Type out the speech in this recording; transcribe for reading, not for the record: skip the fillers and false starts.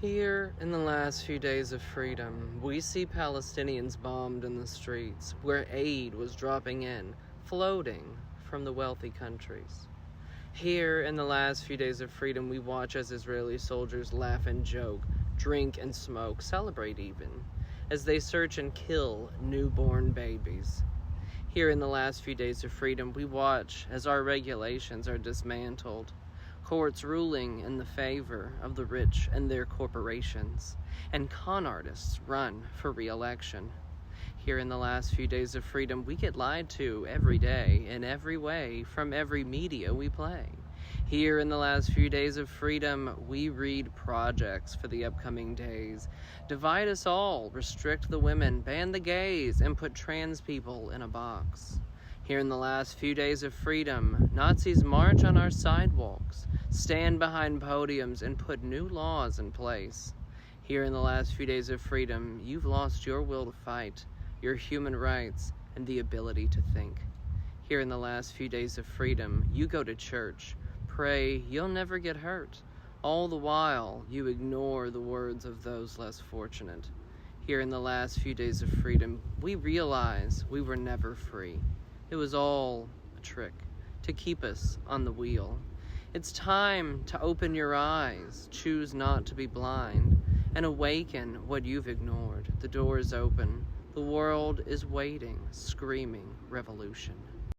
Here, in the last few days of freedom, we see Palestinians bombed in the streets, where aid was dropping in, floating from the wealthy countries. Here, in the last few days of freedom, we watch as Israeli soldiers laugh and joke, drink and smoke, celebrate even, as they search and kill newborn babies. Here, in the last few days of freedom, we watch as our regulations are dismantled, courts ruling in the favor of the rich and their corporations, and con artists run for re-election. Here in the last few days of freedom, we get lied to every day in every way from every media we play. Here in the last few days of freedom, we read projects for the upcoming days. Divide us all, restrict the women, ban the gays, and put trans people in a box. Here in the last few days of freedom, Nazis march on our sidewalks, stand behind podiums, and put new laws in place. Here in the last few days of freedom, you've lost your will to fight, your human rights, and the ability to think. Here in the last few days of freedom, you go to church, pray you'll never get hurt. All the while, you ignore the words of those less fortunate. Here in the last few days of freedom, we realize we were never free. It was all a trick to keep us on the wheel. It's time to open your eyes, choose not to be blind, and awaken what you've ignored. The door is open. The world is waiting, screaming revolution.